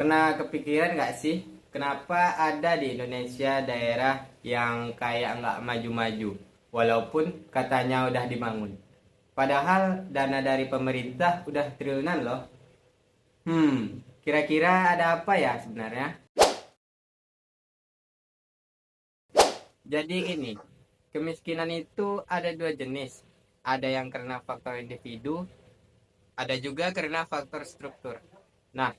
Pernah kepikiran nggak sih, kenapa ada di Indonesia daerah yang kayak nggak maju-maju, walaupun katanya udah dibangun? Padahal dana dari pemerintah udah triliunan loh. Kira-kira ada apa ya sebenarnya? Jadi gini, kemiskinan itu ada dua jenis. Ada yang karena faktor individu, ada juga karena faktor struktur. Nah,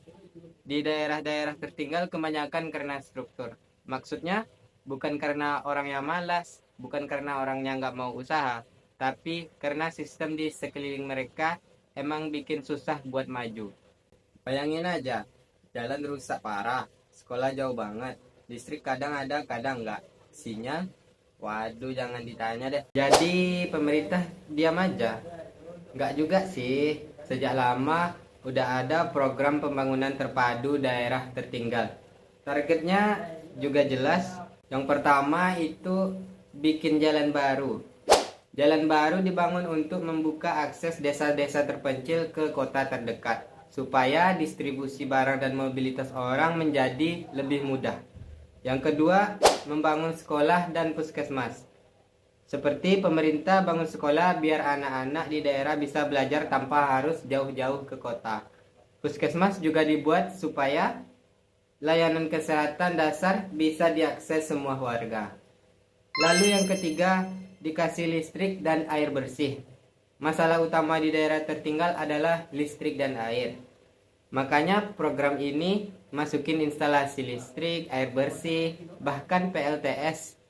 di daerah-daerah tertinggal kebanyakan karena struktur. Maksudnya bukan karena orangnya malas, bukan karena orangnya nggak mau usaha, tapi karena sistem di sekeliling mereka emang bikin susah buat maju. Bayangin aja, jalan rusak parah, sekolah jauh banget, listrik kadang ada, kadang nggak. Sinyal, waduh jangan ditanya deh. Jadi pemerintah diam aja? Nggak juga sih, sejak lama udah ada program pembangunan terpadu daerah tertinggal. Targetnya juga jelas. Yang pertama itu bikin jalan baru. Jalan baru dibangun untuk membuka akses desa-desa terpencil ke kota terdekat, supaya distribusi barang dan mobilitas orang menjadi lebih mudah. Yang kedua, membangun sekolah dan puskesmas. Seperti pemerintah bangun sekolah biar anak-anak di daerah bisa belajar tanpa harus jauh-jauh ke kota. Puskesmas juga dibuat supaya layanan kesehatan dasar bisa diakses semua warga. Lalu yang ketiga, dikasih listrik dan air bersih. Masalah utama di daerah tertinggal adalah listrik dan air. Makanya program ini masukin instalasi listrik, air bersih, bahkan PLTS.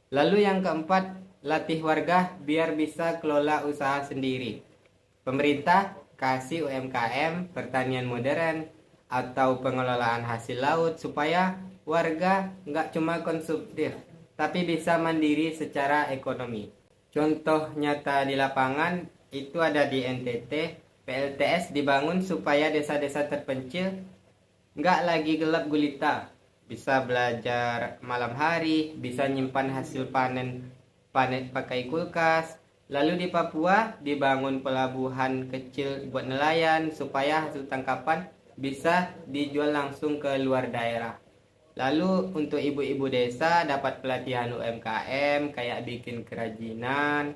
Lalu yang keempat, latih warga biar bisa kelola usaha sendiri. Pemerintah kasih UMKM, pertanian modern, atau pengelolaan hasil laut supaya warga nggak cuma konsumtif, tapi bisa mandiri secara ekonomi. Contoh nyata di lapangan itu ada di NTT, PLTS dibangun supaya desa-desa terpencil nggak lagi gelap gulita, bisa belajar malam hari, bisa nyimpan hasil panen pakai kulkas. Lalu di Papua dibangun pelabuhan kecil buat nelayan supaya hasil tangkapan bisa dijual langsung ke luar daerah. Lalu untuk ibu-ibu desa dapat pelatihan UMKM kayak bikin kerajinan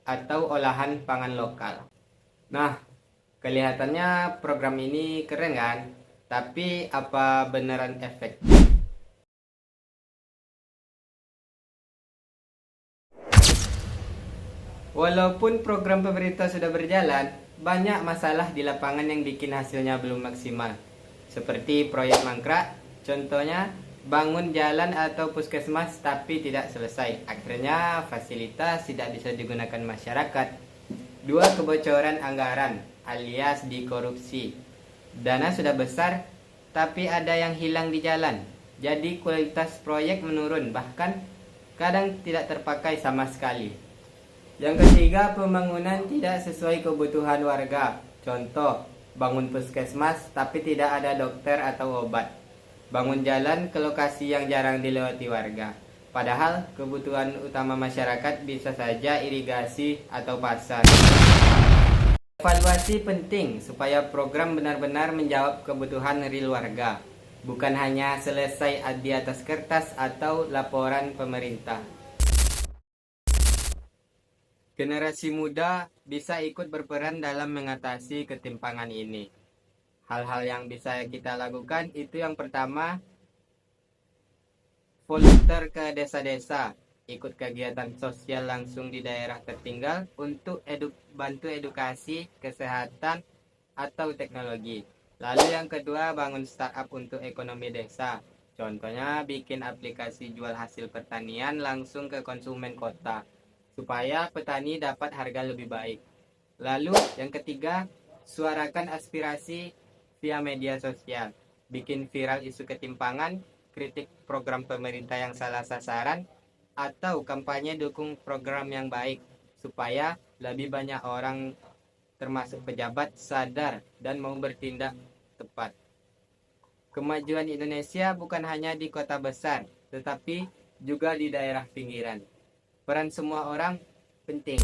atau olahan pangan lokal. Nah, kelihatannya program ini keren kan? Tapi apa beneran efektif? Walaupun program pemerintah sudah berjalan, banyak masalah di lapangan yang bikin hasilnya belum maksimal. Seperti proyek mangkrak, contohnya bangun jalan atau puskesmas tapi tidak selesai. Akhirnya fasilitas tidak bisa digunakan masyarakat. Dua, kebocoran anggaran alias dikorupsi. Dana sudah besar, tapi ada yang hilang di jalan. Jadi kualitas proyek menurun, bahkan kadang tidak terpakai sama sekali. Yang ketiga, pembangunan tidak sesuai kebutuhan warga. Contoh, bangun puskesmas tapi tidak ada dokter atau obat. Bangun jalan ke lokasi yang jarang dilewati warga. Padahal kebutuhan utama masyarakat bisa saja irigasi atau pasar. Evaluasi penting supaya program benar-benar menjawab kebutuhan real warga, bukan hanya selesai di atas kertas atau laporan pemerintah. Generasi muda bisa ikut berperan dalam mengatasi ketimpangan ini. Hal-hal yang bisa kita lakukan itu yang pertama, volunteer ke desa-desa, ikut kegiatan sosial langsung di daerah tertinggal untuk bantu edukasi, kesehatan, atau teknologi. Lalu yang kedua, bangun startup untuk ekonomi desa. Contohnya bikin aplikasi jual hasil pertanian langsung ke konsumen kota, supaya petani dapat harga lebih baik. Lalu yang ketiga, suarakan aspirasi via media sosial. Bikin viral isu ketimpangan, kritik program pemerintah yang salah sasaran, atau kampanye dukung program yang baik, supaya lebih banyak orang termasuk pejabat sadar dan mau bertindak tepat. Kemajuan Indonesia bukan hanya di kota besar, tetapi juga di daerah pinggiran. Peran semua orang penting.